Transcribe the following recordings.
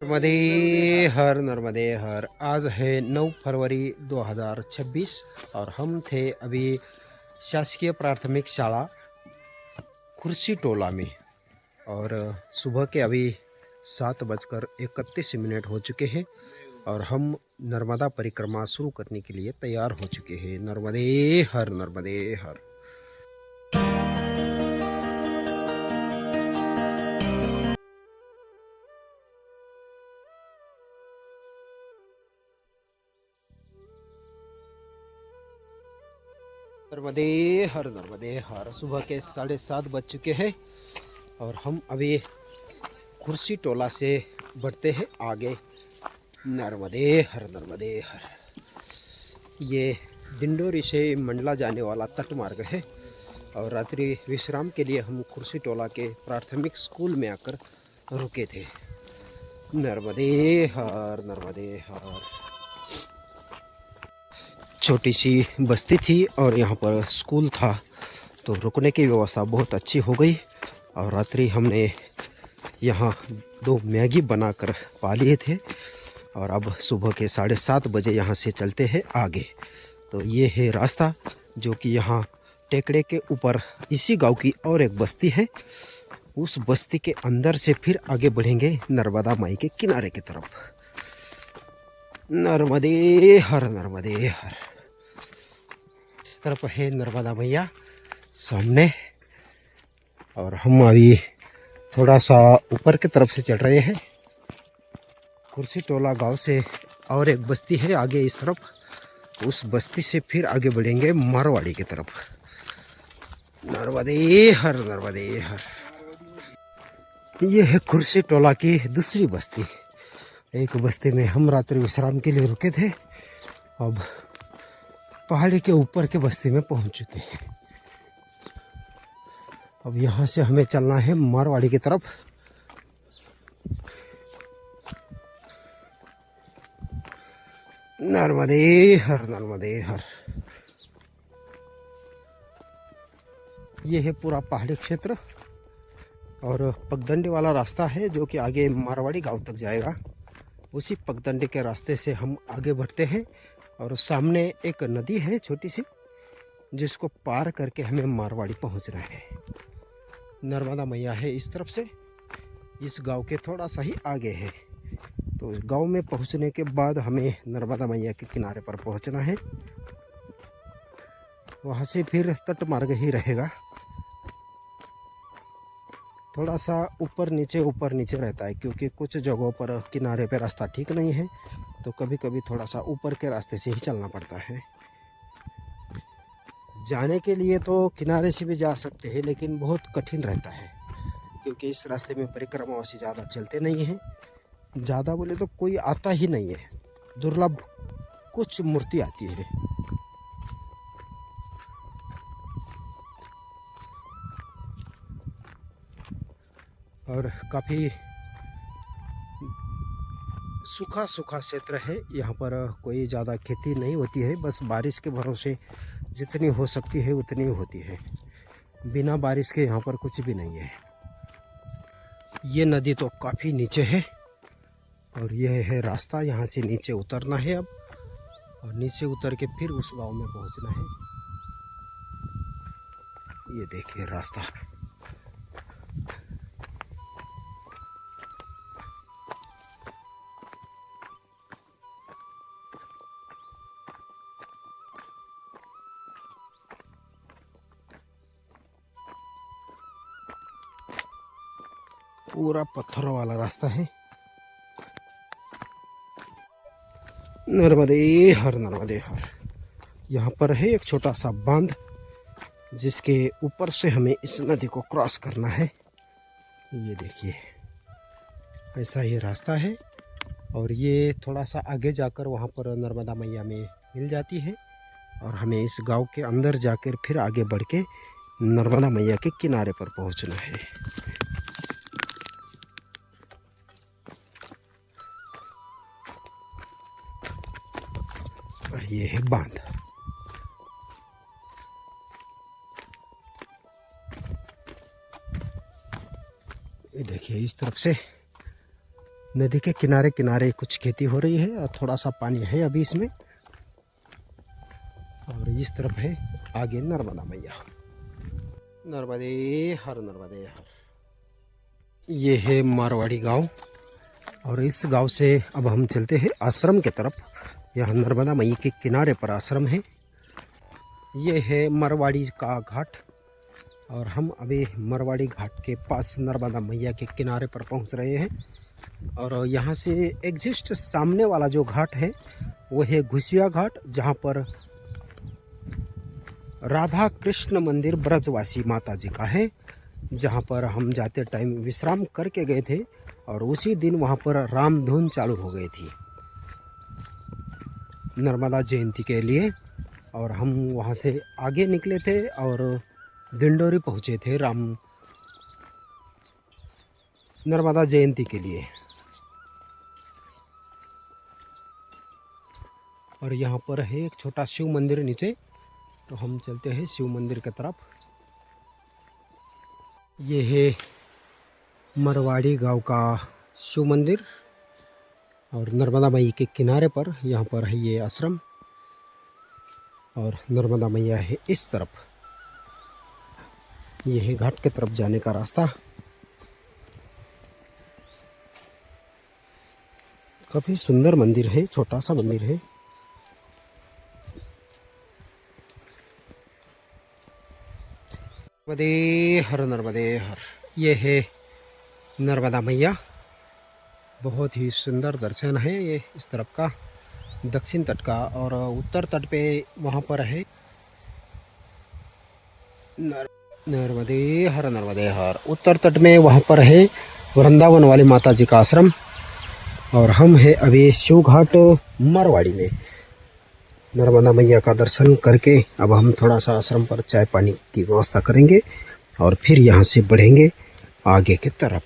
नर्मदे हर। आज है 9 फरवरी 2026 और हम थे अभी शासकीय प्राथमिक शाला कुर्सी टोला में। और सुबह के अभी 7:31 हो चुके हैं और हम नर्मदा परिक्रमा शुरू करने के लिए तैयार हो चुके हैं। नर्मदे हर, नर्मदे हर। नर्मदे हर, नर्मदे हर। सुबह के 7:30 बज चुके हैं और हम अभी कुर्सी टोला से बढ़ते हैं आगे। नर्मदे हर, नर्मदे हर। ये डिंडोरी से मंडला जाने वाला तट मार्ग है और रात्रि विश्राम के लिए हम कुर्सी टोला के प्राथमिक स्कूल में आकर रुके थे। नर्मदे हर, नर्मदे हर। छोटी सी बस्ती थी और यहाँ पर स्कूल था, तो रुकने की व्यवस्था बहुत अच्छी हो गई। और रात्रि हमने यहाँ 2 मैगी बनाकर पा लिए थे और अब सुबह के 7:30 बजे यहाँ से चलते हैं आगे। तो ये है रास्ता जो कि यहाँ टेकड़े के ऊपर इसी गांव की और एक बस्ती है। उस बस्ती के अंदर से फिर आगे बढ़ेंगे नर्मदा माई के किनारे की तरफ। नर्मदे हर, नर्मदे हर। इस तरफ है नर्मदा मैया सामने और हम अभी थोड़ा सा ऊपर की तरफ से चढ़ रहे हैं। कुर्सी टोला गांव से और एक बस्ती है आगे इस तरफ, उस बस्ती से फिर आगे बढ़ेंगे मारवाड़ी की तरफ। नर्मदे हर, नर्मदे हर। ये है कुर्सी टोला की दूसरी बस्ती। एक बस्ती में हम रात्रि विश्राम के लिए रुके थे, अब पहाड़ी के ऊपर के बस्ती में पहुंच चुके हैं। अब यहाँ से हमें चलना है मारवाड़ी की तरफ। नर्मदे हर, नर्मदे हर। ये है पूरा पहाड़ी क्षेत्र और पगडंडी वाला रास्ता है जो कि आगे मारवाड़ी गांव तक जाएगा। उसी पगडंडी के रास्ते से हम आगे बढ़ते हैं और सामने एक नदी है छोटी सी, जिसको पार करके हमें मारवाड़ी पहुंचना है। नर्मदा मैया है इस तरफ से, इस गांव के थोड़ा सा ही आगे है। तो गांव में पहुंचने के बाद हमें नर्मदा मैया के किनारे पर पहुंचना है। वहां से फिर तट मार्ग ही रहेगा। थोड़ा सा ऊपर नीचे रहता है क्योंकि कुछ जगहों पर किनारे पे रास्ता ठीक नहीं है, तो कभी कभी थोड़ा सा ऊपर के रास्ते से ही चलना पड़ता है। जाने के लिए तो किनारे से भी जा सकते हैं, लेकिन बहुत कठिन रहता है क्योंकि इस रास्ते में परिक्रमावासी ज़्यादा चलते नहीं हैं। ज़्यादा बोले तो कोई आता ही नहीं है, दुर्लभ कुछ मूर्ति आती है। और काफ़ी सूखा सूखा क्षेत्र है, यहाँ पर कोई ज़्यादा खेती नहीं होती है, बस बारिश के भरोसे जितनी हो सकती है उतनी होती है। बिना बारिश के यहाँ पर कुछ भी नहीं है। ये नदी तो काफ़ी नीचे है और यह है रास्ता, यहाँ से नीचे उतरना है अब, और नीचे उतर के फिर उस गांव में पहुँचना है। ये देखिए रास्ता। पूरा पत्थरों वाला रास्ता है। नर्मदे हर, नर्मदे हर। यहाँ पर है एक छोटा सा बांध, जिसके ऊपर से हमें इस नदी को क्रॉस करना है। ये देखिए ऐसा ही रास्ता है और ये थोड़ा सा आगे जाकर वहाँ पर नर्मदा मैया में मिल जाती है और हमें इस गांव के अंदर जाकर फिर आगे बढ़ के नर्मदा मैया के किनारे पर पहुँचना है। और ये है बांध। ये देखिए इस तरफ से नदी के किनारे किनारे कुछ खेती हो रही है और थोड़ा सा पानी है अभी इसमें। और इस तरफ है आगे नर्मदा मैया। नर्मदे हर नर्मदे हर। ये है मारवाड़ी गांव और इस गांव से अब हम चलते हैं आश्रम के तरफ। यहाँ नर्मदा मैया के किनारे पर आश्रम है। ये है मारवाड़ी का घाट और हम अभी मारवाड़ी घाट के पास नर्मदा मैया के किनारे पर पहुंच रहे हैं। और यहाँ से एग्जिस्ट सामने वाला जो घाट है वो है घुसिया घाट, जहाँ पर राधा कृष्ण मंदिर ब्रजवासी माता जी का है, जहाँ पर हम जाते टाइम विश्राम करके गए थे और उसी दिन वहाँ पर रामधुन चालू हो गई थी नर्मदा जयंती के लिए। और हम वहाँ से आगे निकले थे और दिंडोरी पहुँचे थे नर्मदा जयंती के लिए। और यहाँ पर है एक छोटा शिव मंदिर नीचे, तो हम चलते हैं शिव मंदिर की तरफ। ये है मारवाड़ी गांव का शिव मंदिर और नर्मदा मैया के किनारे पर यहाँ पर है ये आश्रम। और नर्मदा मैया है इस तरफ। ये है घाट की तरफ जाने का रास्ता। काफ़ी सुंदर मंदिर है, छोटा सा मंदिर है। नर्मदे हर नर्मदे हर। ये है नर्मदा मैया। बहुत ही सुंदर दर्शन है ये इस तरफ का, दक्षिण तट का। और उत्तर तट पे वहाँ पर है नर्मदे हर नर्मदे हर। उत्तर तट में वहाँ पर है वृंदावन वाली माता जी का आश्रम। और हम है अभी शिव घाट मारवाड़ी में। नर्मदा मैया का दर्शन करके अब हम थोड़ा सा आश्रम पर चाय पानी की व्यवस्था करेंगे और फिर यहाँ से बढ़ेंगे आगे की तरफ।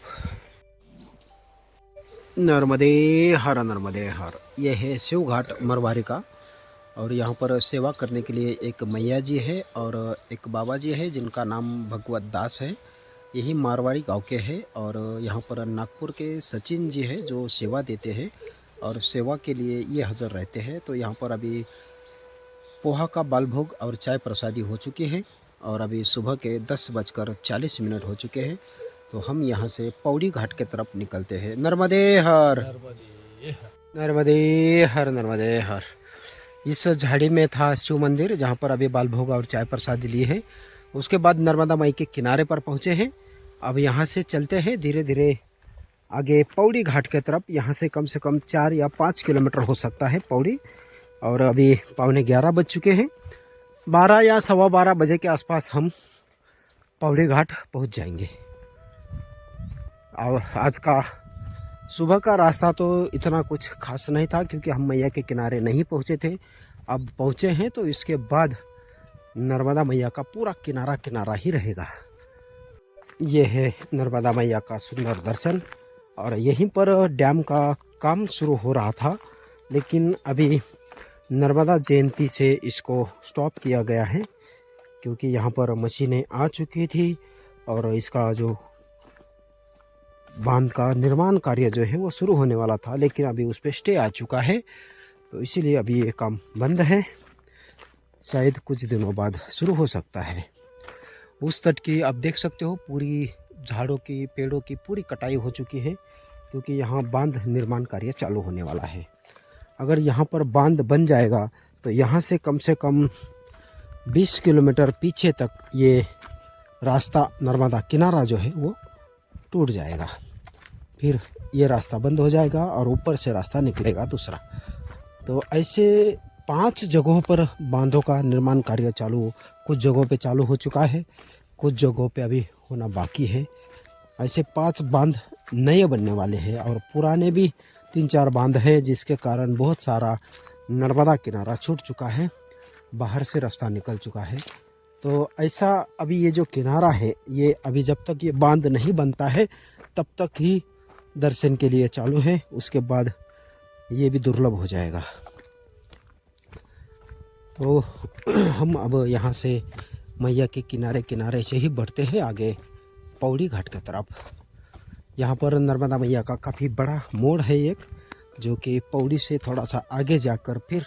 नर्मदे हर नर्मदे हर। यह है शिव घाट मारवाड़ी का। और यहाँ पर सेवा करने के लिए एक मैया जी है और एक बाबा जी है जिनका नाम भगवत दास है। यही मारवाड़ी गांव के हैं। और यहाँ पर नागपुर के सचिन जी है जो सेवा देते हैं और सेवा के लिए ये हाज़िर रहते हैं। तो यहाँ पर अभी पोहा का बालभोग और चाय प्रसादी हो चुकी है और अभी सुबह के 10:40 हो चुके हैं। तो हम यहाँ से पौड़ी घाट के तरफ निकलते हैं। नर्मदे हर नर्मदे हर नर्मदे हर। इस झाड़ी में था शिव मंदिर जहाँ पर अभी बालभोग और चाय प्रसादी लिए हैं। उसके बाद नर्मदा माई के किनारे पर पहुँचे हैं। अब यहाँ से चलते हैं धीरे धीरे आगे पौड़ी घाट के तरफ। यहाँ से कम 4 या 5 किलोमीटर हो सकता है पौड़ी। और अभी 11:15 बज चुके हैं। 12 या 12:15 बजे के आसपास हम पौड़ी घाट पहुँच जाएंगे। और आज का सुबह का रास्ता तो इतना कुछ खास नहीं था क्योंकि हम मैया के किनारे नहीं पहुँचे थे। अब पहुँचे हैं तो इसके बाद नर्मदा मैया का पूरा किनारा किनारा ही रहेगा। ये है नर्मदा मैया का सुंदर दर्शन। और यहीं पर डैम का काम शुरू हो रहा था, लेकिन अभी नर्मदा जयंती से इसको स्टॉप किया गया है क्योंकि यहाँ पर मशीनें आ चुकी थी और इसका जो बांध का निर्माण कार्य जो है वो शुरू होने वाला था, लेकिन अभी उस पर स्टे आ चुका है। तो इसीलिए अभी ये काम बंद है। शायद कुछ दिनों बाद शुरू हो सकता है। उस तट की आप देख सकते हो पूरी झाड़ों की पेड़ों की पूरी कटाई हो चुकी है क्योंकि यहाँ बांध निर्माण कार्य चालू होने वाला है। अगर यहाँ पर बांध बन जाएगा तो यहाँ से कम 20 किलोमीटर पीछे तक ये रास्ता नर्मदा किनारा जो है वो टूट जाएगा। फिर ये रास्ता बंद हो जाएगा और ऊपर से रास्ता निकलेगा दूसरा। तो ऐसे 5 जगहों पर बांधों का निर्माण कार्य चालू, कुछ जगहों पे चालू हो चुका है, कुछ जगहों पे अभी होना बाकी है। ऐसे 5 बांध नए बनने वाले हैं और पुराने भी 3-4 बांध है जिसके कारण बहुत सारा नर्मदा किनारा छूट चुका है, बाहर से रास्ता निकल चुका है। तो ऐसा अभी ये जो किनारा है ये अभी जब तक ये बांध नहीं बनता है तब तक ही दर्शन के लिए चालू है, उसके बाद ये भी दुर्लभ हो जाएगा। तो हम अब यहाँ से मैया के किनारे किनारे से ही बढ़ते हैं आगे पौड़ी घाट की तरफ। यहाँ पर नर्मदा मैया का काफ़ी बड़ा मोड़ है एक, जो कि पौड़ी से थोड़ा सा आगे जाकर फिर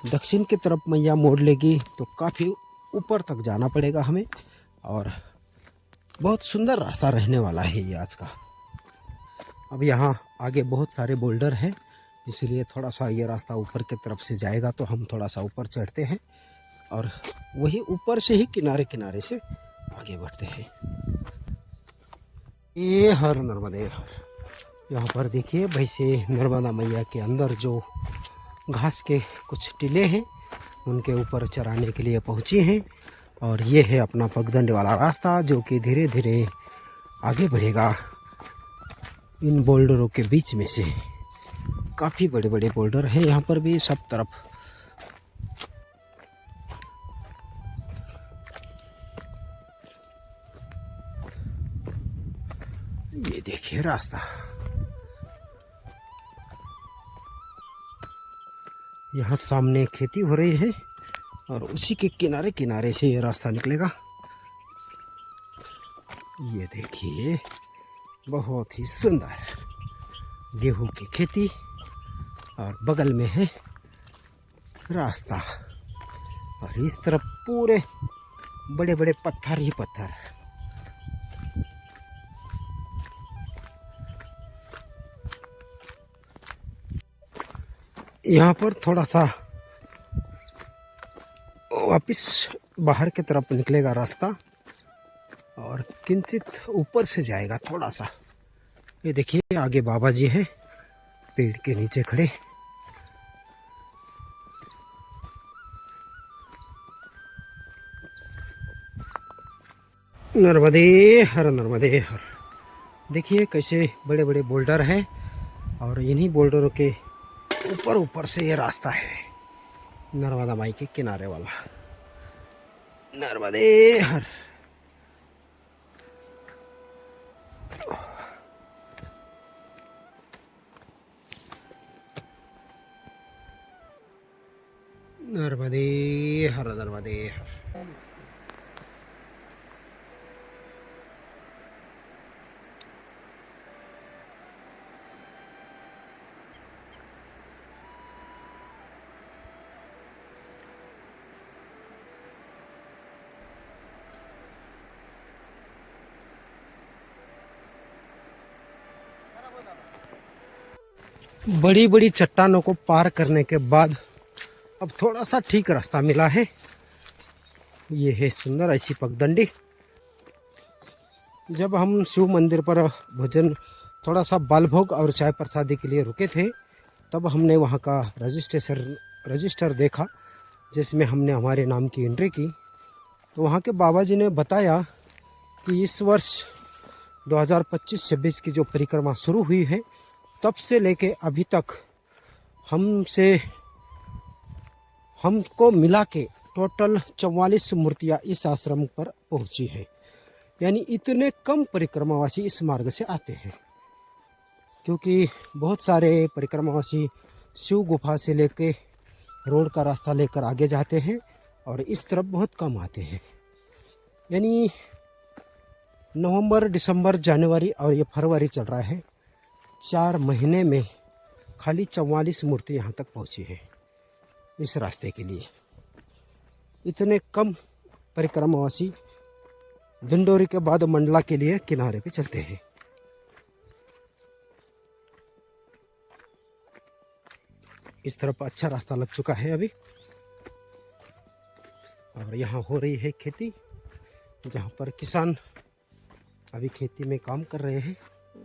दक्षिण की तरफ मैया मोड़ लेगी, तो काफ़ी ऊपर तक जाना पड़ेगा हमें। और बहुत सुंदर रास्ता रहने वाला है ये आज का। अब यहाँ आगे बहुत सारे बोल्डर हैं, इसलिए थोड़ा सा ये रास्ता ऊपर की तरफ से जाएगा, तो हम थोड़ा सा ऊपर चढ़ते हैं और वही ऊपर से ही किनारे किनारे से आगे बढ़ते हैं। ये हर नर्मदे हर। यहाँ पर देखिए भैंसे नर्मदा मैया के अंदर जो घास के कुछ टीले हैं उनके ऊपर चराने के लिए पहुँची हैं। और ये है अपना पगडंडी वाला रास्ता, जो कि धीरे धीरे आगे बढ़ेगा इन बोल्डरों के बीच में से। काफ़ी बड़े बड़े बोल्डर हैं यहाँ पर भी सब तरफ। ये देखिए रास्ता, यहाँ सामने खेती हो रही है और उसी के किनारे किनारे से ये रास्ता निकलेगा। ये देखिए बहुत ही सुंदर गेहूं की खेती और बगल में है रास्ता, और इस तरफ पूरे बड़े बड़े पत्थर ही पत्थर। यहाँ पर थोड़ा सा वापस बाहर की तरफ निकलेगा रास्ता और किंचित ऊपर से जाएगा थोड़ा सा। ये देखिए आगे बाबा जी है पेड़ के नीचे खड़े। नर्मदे हर नर्मदे हर। देखिए कैसे बड़े बड़े बोल्डर हैं और इन्हीं बोल्डरों के ऊपर ऊपर से ये रास्ता है नर्मदा माई के किनारे वाला। नर्मदे हर। नर्मदे हर नर्मदे हर। बड़ी बड़ी चट्टानों को पार करने के बाद अब थोड़ा सा ठीक रास्ता मिला है। ये है सुंदर ऐसी पगडंडी। जब हम शिव मंदिर पर भोजन थोड़ा सा बाल भोग और चाय प्रसादी के लिए रुके थे, तब हमने वहाँ का रजिस्टर देखा जिसमें हमने हमारे नाम की एंट्री की। तो वहाँ के बाबा जी ने बताया कि इस वर्ष 2025-26 की जो परिक्रमा शुरू हुई है, तब से लेके अभी तक हमको मिला के टोटल 44 मूर्तियाँ इस आश्रम पर पहुँची है। यानी इतने कम परिक्रमावासी इस मार्ग से आते हैं, क्योंकि बहुत सारे परिक्रमावासी शिव गुफा से लेके रोड का रास्ता लेकर आगे जाते हैं और इस तरफ बहुत कम आते हैं। यानी नवंबर, दिसंबर, जनवरी और ये फरवरी चल रहा है, 4 महीने में खाली 44 मूर्ति यहाँ तक पहुँची है इस रास्ते के लिए। इतने कम परिक्रमावासी दिंडोरी के बाद मंडला के लिए किनारे पे चलते हैं। इस तरफ अच्छा रास्ता लग चुका है अभी, और यहाँ हो रही है खेती, जहाँ पर किसान अभी खेती में काम कर रहे हैं।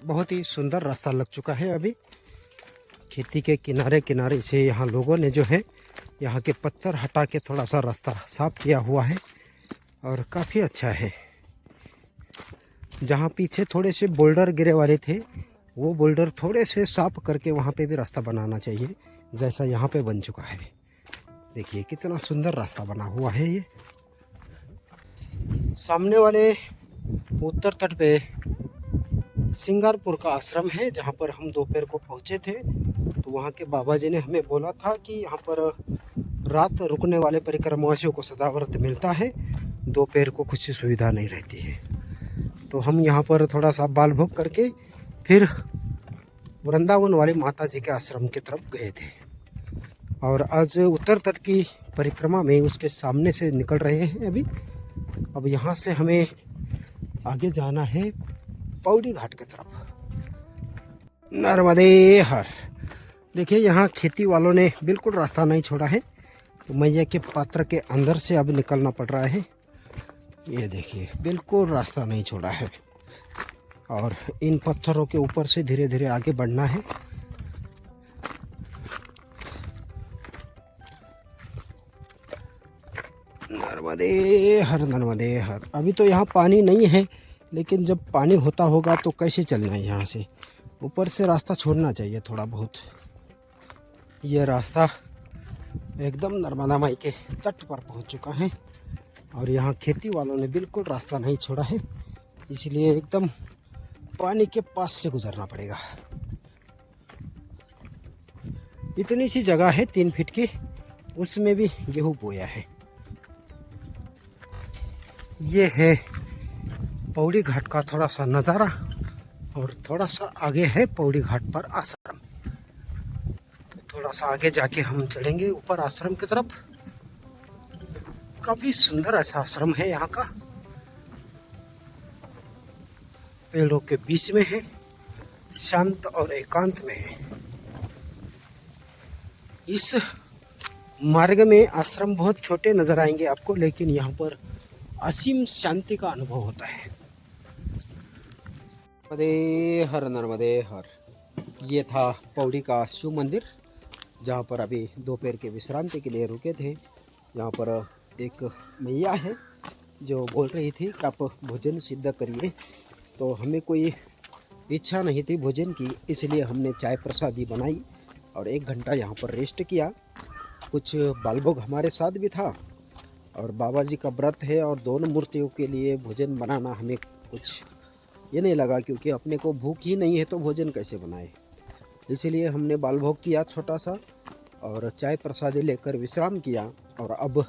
बहुत ही सुंदर रास्ता लग चुका है अभी खेती के किनारे किनारे से। यहाँ लोगों ने जो है यहाँ के पत्थर हटा के थोड़ा सा रास्ता साफ किया हुआ है और काफ़ी अच्छा है। जहाँ पीछे थोड़े से बोल्डर गिरे वाले थे, वो बोल्डर थोड़े से साफ करके वहाँ पे भी रास्ता बनाना चाहिए, जैसा यहाँ पे बन चुका है। देखिए कितना सुंदर रास्ता बना हुआ है। ये सामने वाले उत्तर तट पे सिंगारपुर का आश्रम है, जहाँ पर हम दोपहर को पहुँचे थे। तो वहाँ के बाबा जी ने हमें बोला था कि यहाँ पर रात रुकने वाले परिक्रमावासियों को सदाव्रत मिलता है, दोपहर को कुछ सुविधा नहीं रहती है। तो हम यहाँ पर थोड़ा सा बाल भोग करके फिर वृंदावन वाली माता जी के आश्रम की तरफ गए थे। और आज उत्तर तट की परिक्रमा में उसके सामने से निकल रहे हैं अभी। अब यहाँ से हमें आगे जाना है पौड़ी घाट की तरफ। नर्मदे हर। देखिए यहाँ खेती वालों ने बिल्कुल रास्ता नहीं छोड़ा है, तो मैया के पात्र के अंदर से अब निकलना पड़ रहा है। ये देखिए बिल्कुल रास्ता नहीं छोड़ा है और इन पत्थरों के ऊपर से धीरे धीरे आगे बढ़ना है। नर्मदे हर नर्मदे हर। अभी तो यहाँ पानी नहीं है, लेकिन जब पानी होता होगा तो कैसे चलना है। यहाँ से ऊपर से रास्ता छोड़ना चाहिए थोड़ा बहुत। ये रास्ता एकदम नर्मदा माई के तट पर पहुँच चुका है और यहाँ खेती वालों ने बिल्कुल रास्ता नहीं छोड़ा है, इसलिए एकदम पानी के पास से गुजरना पड़ेगा। इतनी सी जगह है 3 फीट की, उसमें भी गेहूँ बोया है। ये है पौड़ी घाट का थोड़ा सा नज़ारा और थोड़ा सा आगे है पौड़ी घाट पर आश्रम। तो थोड़ा सा आगे जाके हम चलेंगे ऊपर आश्रम की तरफ। काफी सुंदर ऐसा आश्रम है यहाँ का, पेड़ों के बीच में है, शांत और एकांत में है। इस मार्ग में आश्रम बहुत छोटे नजर आएंगे आपको, लेकिन यहाँ पर असीम शांति का अनुभव होता है। नर्मदे हर नर्मदे हर। ये था पौड़ी का शिव मंदिर, जहाँ पर अभी दोपहर के विश्रांति के लिए रुके थे। यहाँ पर एक मैया है जो बोल रही थी कि आप भोजन सिद्ध करिए, तो हमें कोई इच्छा नहीं थी भोजन की, इसलिए हमने चाय प्रसादी बनाई और 1 घंटा यहाँ पर रेस्ट किया। कुछ बालभोग हमारे साथ भी था और बाबा जी का व्रत है और दोनों मूर्तियों के लिए भोजन बनाना हमें कुछ ये नहीं लगा, क्योंकि अपने को भूख ही नहीं है तो भोजन कैसे बनाए। इसीलिए हमने बालभोग किया छोटा सा और चाय प्रसादी लेकर विश्राम किया। और अब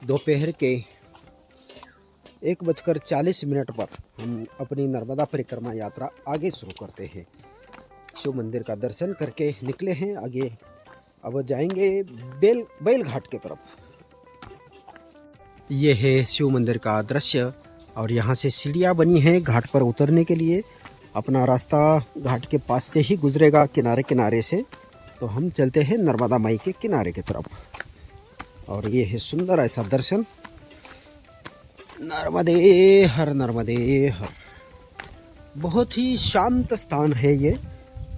दोपहर के 1:40 पर हम अपनी नर्मदा परिक्रमा यात्रा आगे शुरू करते हैं। शिव मंदिर का दर्शन करके निकले हैं आगे। अब जाएंगे बैल घाट की तरफ। ये है शिव मंदिर का दृश्य और यहाँ से सीढ़ियाँ बनी हैं घाट पर उतरने के लिए। अपना रास्ता घाट के पास से ही गुजरेगा किनारे किनारे से, तो हम चलते हैं नर्मदा माई के किनारे की तरफ। और ये है सुंदर ऐसा दर्शन। नर्मदे हर नर्मदे हर। बहुत ही शांत स्थान है ये,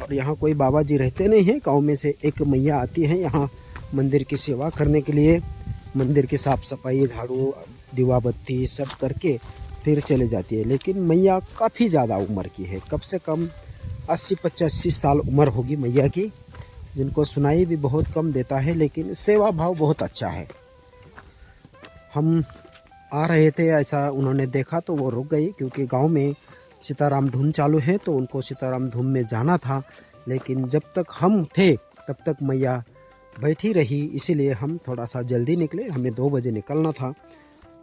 और यहाँ कोई बाबा जी रहते नहीं हैं। गांव में से एक मैया आती है यहाँ मंदिर की सेवा करने के लिए, मंदिर की साफ सफाई, झाड़ू, दीवा बत्ती सब करके फिर चले जाती है। लेकिन मैया काफ़ी ज़्यादा उम्र की है, कम से कम 80-85 साल उम्र होगी मैया की, जिनको सुनाई भी बहुत कम देता है, लेकिन सेवा भाव बहुत अच्छा है। हम आ रहे थे, ऐसा उन्होंने देखा तो वो रुक गई, क्योंकि गांव में सीताराम धुन चालू है तो उनको सीताराम धुन में जाना था। लेकिन जब तक हम थे तब तक मैया बैठी रही, इसीलिए हम थोड़ा सा जल्दी निकले। हमें 2 बजे निकलना था,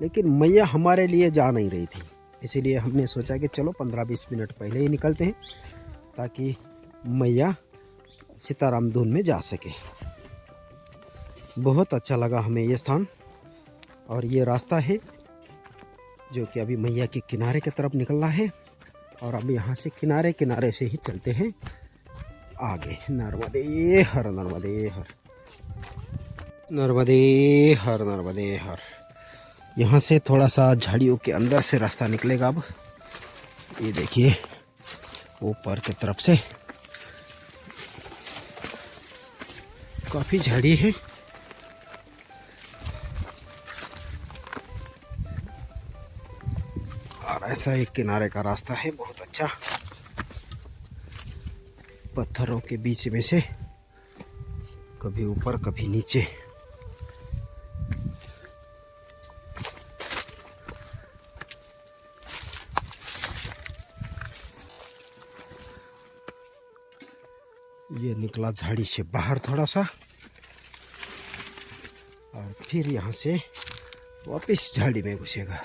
लेकिन मैया हमारे लिए जा नहीं रही थी, इसीलिए हमने सोचा कि चलो 15-20 मिनट पहले ही निकलते हैं, ताकि मैया सीताराम धुन में जा सके। बहुत अच्छा लगा हमें ये स्थान। और ये रास्ता है जो कि अभी मैया के किनारे की तरफ निकलना है, और अब यहाँ से किनारे किनारे से ही चलते हैं आगे। नर्मदे हर नर्मदे हर नर्मदे हर नर्मदे हर। यहाँ से थोड़ा सा झाड़ियों के अंदर से रास्ता निकलेगा। अब ये देखिए ऊपर की तरफ से काफ़ी झाड़ी है। और ऐसा एक किनारे का रास्ता है बहुत अच्छा, पत्थरों के बीच में से, कभी ऊपर कभी नीचे। ये निकला झाड़ी से बाहर थोड़ा सा, और फिर यहाँ से वापस झाड़ी में घुसेगा।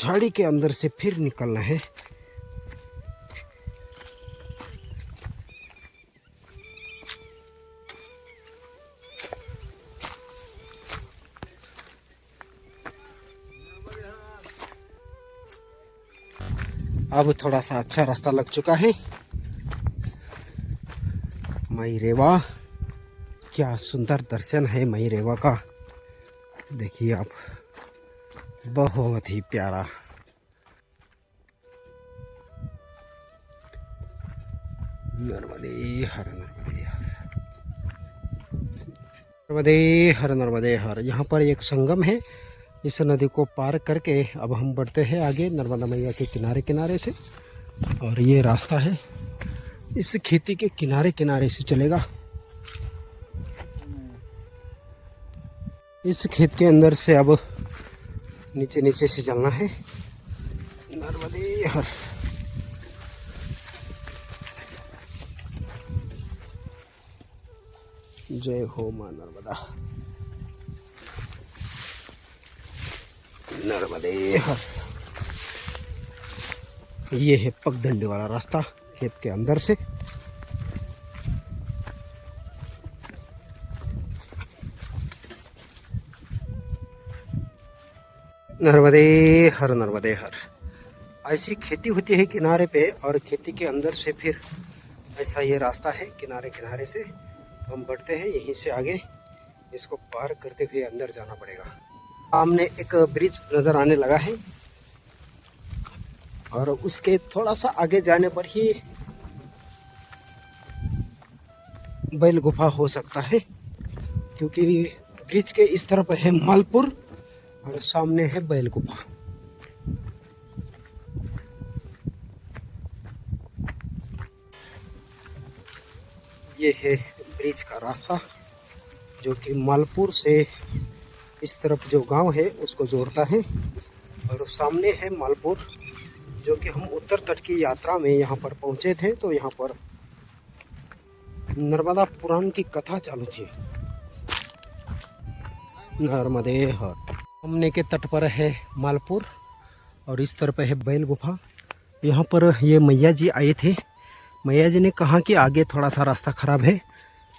झाड़ी के अंदर से फिर निकलना है। अब थोड़ा सा अच्छा रास्ता लग चुका है। माई रेवा, क्या सुंदर दर्शन है माई रेवा का। देखिए आप, बहुत ही प्यारा। नर्मदे हर, नर्मदे हर, नर्मदे हर, नर्मदे हर। यहाँ पर एक संगम है। इस नदी को पार करके अब हम बढ़ते हैं आगे नर्मदा मैया के किनारे किनारे से। और ये रास्ता है इस खेती के किनारे किनारे से चलेगा। इस खेत के अंदर से अब नीचे नीचे से चलना है। नर्मदे हर। जय हो मां नर्मदा। नर्मदे हर। ये है पगडंडी वाला रास्ता खेत के अंदर से। नर्मदे हर, नर्मदे हर। ऐसी खेती होती है किनारे पे, और खेती के अंदर से फिर ऐसा ये रास्ता है किनारे किनारे से। तो हम बढ़ते हैं यहीं से आगे। इसको पार करते हुए अंदर जाना पड़ेगा। सामने एक ब्रिज नज़र आने लगा है, और उसके थोड़ा सा आगे जाने पर ही बैल गुफा हो सकता है, क्योंकि ब्रिज के इस तरफ है मालपुर और सामने है बैल गुफा। ये है ब्रिज का रास्ता, जो कि मालपुर से इस तरफ जो गांव है उसको जोड़ता है। और सामने है मालपुर, जो कि हम उत्तर तट की यात्रा में यहाँ पर पहुँचे थे, तो यहाँ पर नर्मदा पुराण की कथा चालू थी। नर्मदे हर। सामने के तट पर है मालपुर और इस तरफ है बैल गुफा। यहाँ पर ये मैया जी आए थे। मैया जी ने कहा कि आगे थोड़ा सा रास्ता ख़राब है,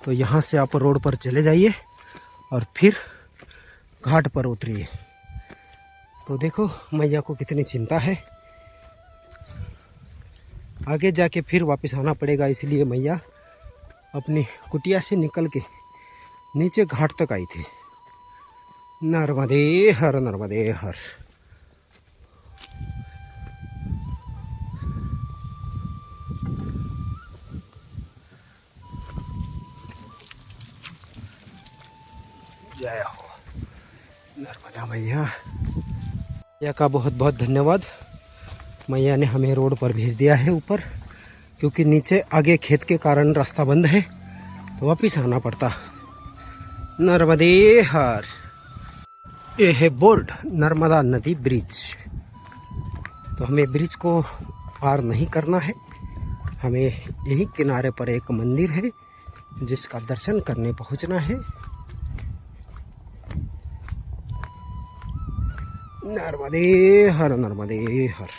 तो यहाँ से आप रोड पर चले जाइए और फिर घाट पर उतरिए। तो देखो मैया को कितनी चिंता है, आगे जाके फिर वापस आना पड़ेगा, इसलिए मैया अपनी कुटिया से निकल के नीचे घाट तक आई थी। नर्मदे हर, नर्मदे हर। जय हो नर्मदा मैया। मैया का बहुत बहुत धन्यवाद। मैया ने हमें रोड पर भेज दिया है ऊपर, क्योंकि नीचे आगे खेत के कारण रास्ता बंद है, तो वापिस आना पड़ता। नर्मदे हर। ये है बोर्ड, नर्मदा नदी ब्रिज। तो हमें ब्रिज को पार नहीं करना है, हमें यही किनारे पर एक मंदिर है जिसका दर्शन करने पहुंचना है। नर्मदे हर, नर्मदे हर।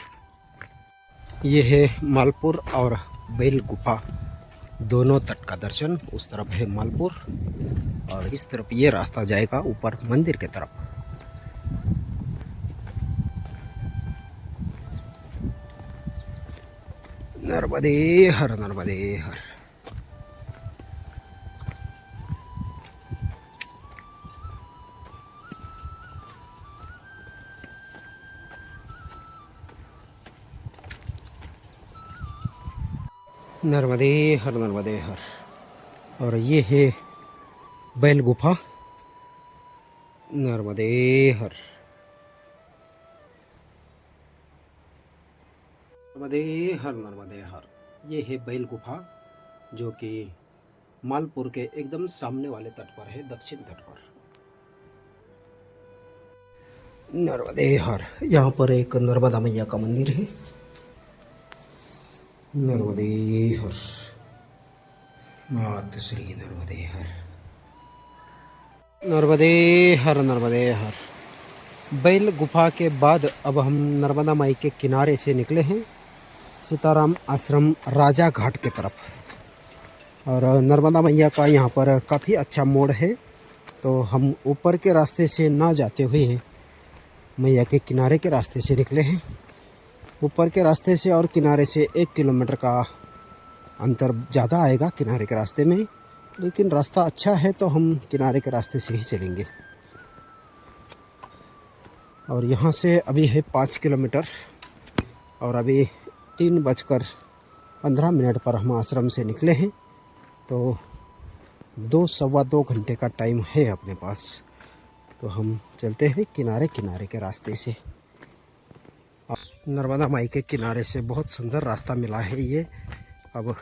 ये है मालपुर और बैल गुफा, दोनों तट का दर्शन। उस तरफ है मालपुर और इस तरफ ये रास्ता जाएगा ऊपर मंदिर के तरफ। नर्मदे हर, नर्मदे हर। नर्मदे हर, नर्मदे हर। और ये है बैल गुफा। नर्मदे हर, नर्मदे हर, नर्मदे हर। ये है बैल गुफा, जो कि मालपुर के एकदम सामने वाले तट पर है, दक्षिण तट पर। नर्मदे हर। यहाँ पर एक नर्मदा मैया का मंदिर है। नर्मदे हर। मात श्री नर्मदे हर। नर्मदे हर, नर्मदे हर। बैल गुफा के बाद अब हम नर्मदा माई के किनारे से निकले हैं सीताराम आश्रम राजा घाट के तरफ। और नर्मदा मैया का यहाँ पर काफ़ी अच्छा मोड़ है, तो हम ऊपर के रास्ते से ना जाते हुए मैया के किनारे के रास्ते से निकले हैं। ऊपर के रास्ते से और किनारे से 1 किलोमीटर का अंतर ज़्यादा आएगा किनारे के रास्ते में, लेकिन रास्ता अच्छा है तो हम किनारे के रास्ते से ही चलेंगे। और यहाँ से अभी है 5 किलोमीटर और अभी 3:15 पर हम आश्रम से निकले हैं, तो 2-2.25 घंटे का टाइम है अपने पास। तो हम चलते हैं किनारे किनारे के रास्ते से। नर्मदा माई के किनारे से बहुत सुंदर रास्ता मिला है ये। अब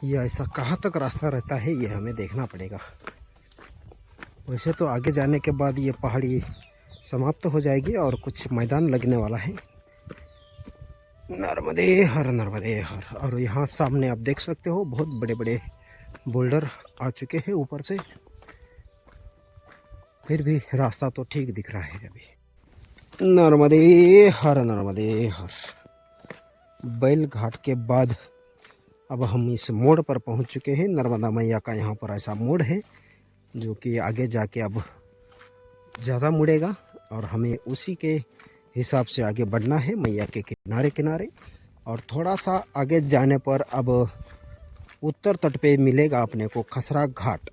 ये ऐसा कहाँ तक रास्ता रहता है ये हमें देखना पड़ेगा। वैसे तो आगे जाने के बाद ये पहाड़ी समाप्त हो जाएगी और कुछ मैदान लगने वाला है। नर्मदे हर नर्मदे हर। और यहाँ सामने आप देख सकते हो बहुत बड़े बड़े बोल्डर आ चुके हैं ऊपर से, फिर भी रास्ता तो ठीक दिख रहा है अभी। नर्मदे हर नर्मदे हर। बैल घाट के बाद अब हम इस मोड़ पर पहुंच चुके हैं। नर्मदा मैया का यहाँ पर ऐसा मोड़ है जो कि आगे जाके अब ज़्यादा मुड़ेगा और हमें उसी के हिसाब से आगे बढ़ना है मैया के किनारे किनारे। और थोड़ा सा आगे जाने पर अब उत्तर तट पे मिलेगा अपने को खसरा घाट,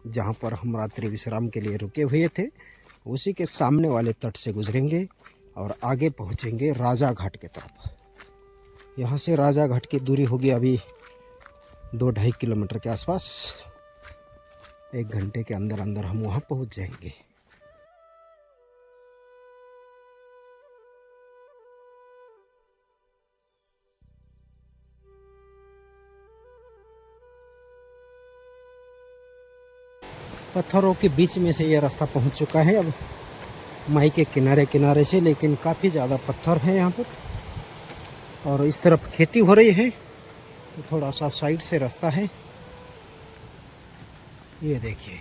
जहाँ पर हम रात्रि विश्राम के लिए रुके हुए थे। उसी के सामने वाले तट से गुजरेंगे और आगे पहुँचेंगे राजा घाट की तरफ। यहाँ से राजा घाट की दूरी होगी अभी 2-2.5 किलोमीटर के आसपास। 1 घंटे के अंदर अंदर हम वहाँ पहुँच जाएंगे। पत्थरों के बीच में से ये रास्ता पहुंच चुका है अब माई के किनारे किनारे से, लेकिन काफ़ी ज़्यादा पत्थर है यहाँ पर। और इस तरफ खेती हो रही है तो थोड़ा सा साइड से रास्ता है, ये देखिए।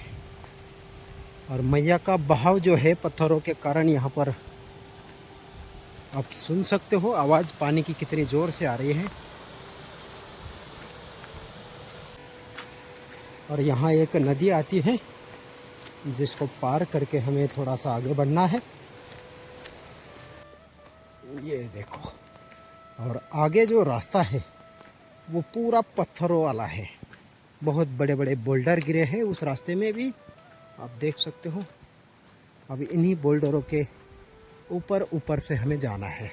और मैया का बहाव जो है पत्थरों के कारण यहाँ पर आप सुन सकते हो आवाज़ पानी की कितनी ज़ोर से आ रही है। और यहाँ एक नदी आती है जिसको पार करके हमें थोड़ा सा आगे बढ़ना है, ये देखो। और आगे जो रास्ता है वो पूरा पत्थरों वाला है, बहुत बड़े बड़े बोल्डर गिरे हैं उस रास्ते में भी, आप देख सकते हो। अब इन्हीं बोल्डरों के ऊपर ऊपर से हमें जाना है।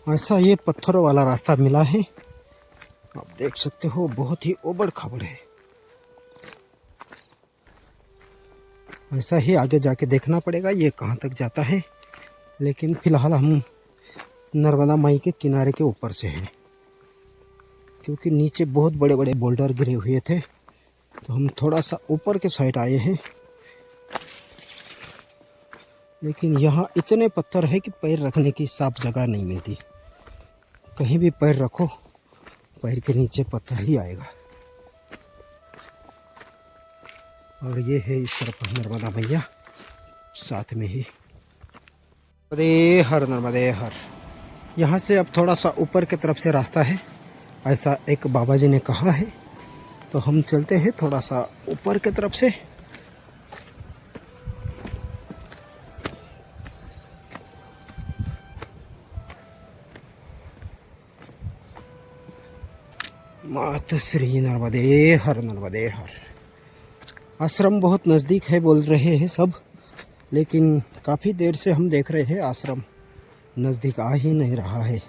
ऐसा ये पत्थरों वाला रास्ता मिला है, आप देख सकते हो, बहुत ही उबड़ खाबड़ है। ऐसा ही आगे जाके देखना पड़ेगा ये कहाँ तक जाता है, लेकिन फ़िलहाल हम नर्मदा माई के किनारे के ऊपर से हैं, क्योंकि नीचे बहुत बड़े बड़े बोल्डर गिरे हुए थे, तो हम थोड़ा सा ऊपर के साइड आए हैं। लेकिन यहाँ इतने पत्थर है कि पैर रखने की साफ जगह नहीं मिलती। कहीं भी पैर रखो पैर के नीचे पत्थर ही आएगा। और ये है इस तरफ नर्मदा मैया साथ में ही। नर्मदे हर नर्मदे हर। यहाँ से अब थोड़ा सा ऊपर की तरफ से रास्ता है, ऐसा एक बाबा जी ने कहा है, तो हम चलते हैं थोड़ा सा ऊपर की तरफ से। मातु श्री नर्मदे हर नर्मदे हर। आश्रम बहुत नज़दीक है बोल रहे हैं सब, लेकिन काफ़ी देर से हम देख रहे हैं आश्रम नज़दीक आ ही नहीं रहा है,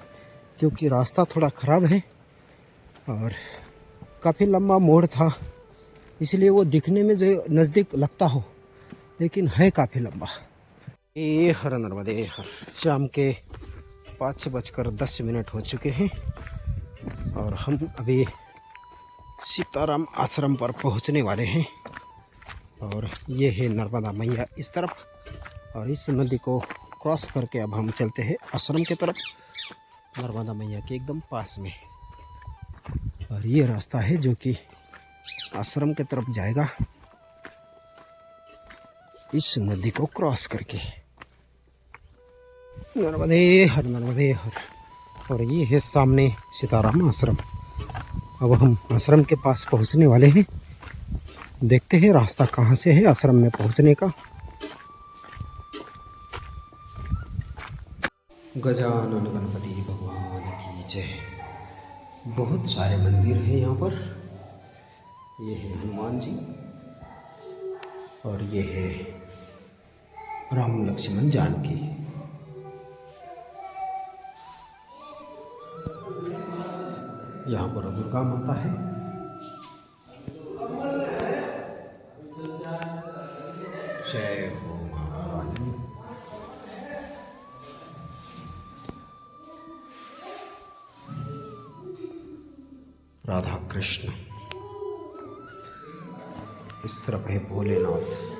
क्योंकि रास्ता थोड़ा ख़राब है और काफ़ी लंबा मोड़ था, इसलिए वो दिखने में जो नज़दीक लगता हो, लेकिन है काफ़ी लंबा। ये हर नर्मदे हर। शाम के 5:10 हो चुके हैं और हम अभी सीताराम आश्रम पर पहुंचने वाले हैं। और ये है नर्मदा मैया इस तरफ, और इस नदी को क्रॉस करके अब हम चलते हैं आश्रम की तरफ, नर्मदा मैया के एकदम पास में। और ये रास्ता है जो कि आश्रम की तरफ जाएगा। इस नदी को क्रॉस करके। नर्मदे हर नर्मदे हर। और ये है सामने सीताराम आश्रम। अब हम आश्रम के पास पहुंचने वाले हैं। देखते हैं रास्ता कहाँ से है आश्रम में पहुंचने का। गजानन गणपति भगवान की जय। बहुत सारे मंदिर हैं यहाँ पर। ये है हनुमान जी और ये है राम लक्ष्मण जानकी। यहाँ पर दुर्गा माता है। जय हो महारानी। राधा कृष्ण। इस तरफ है भोलेनाथ।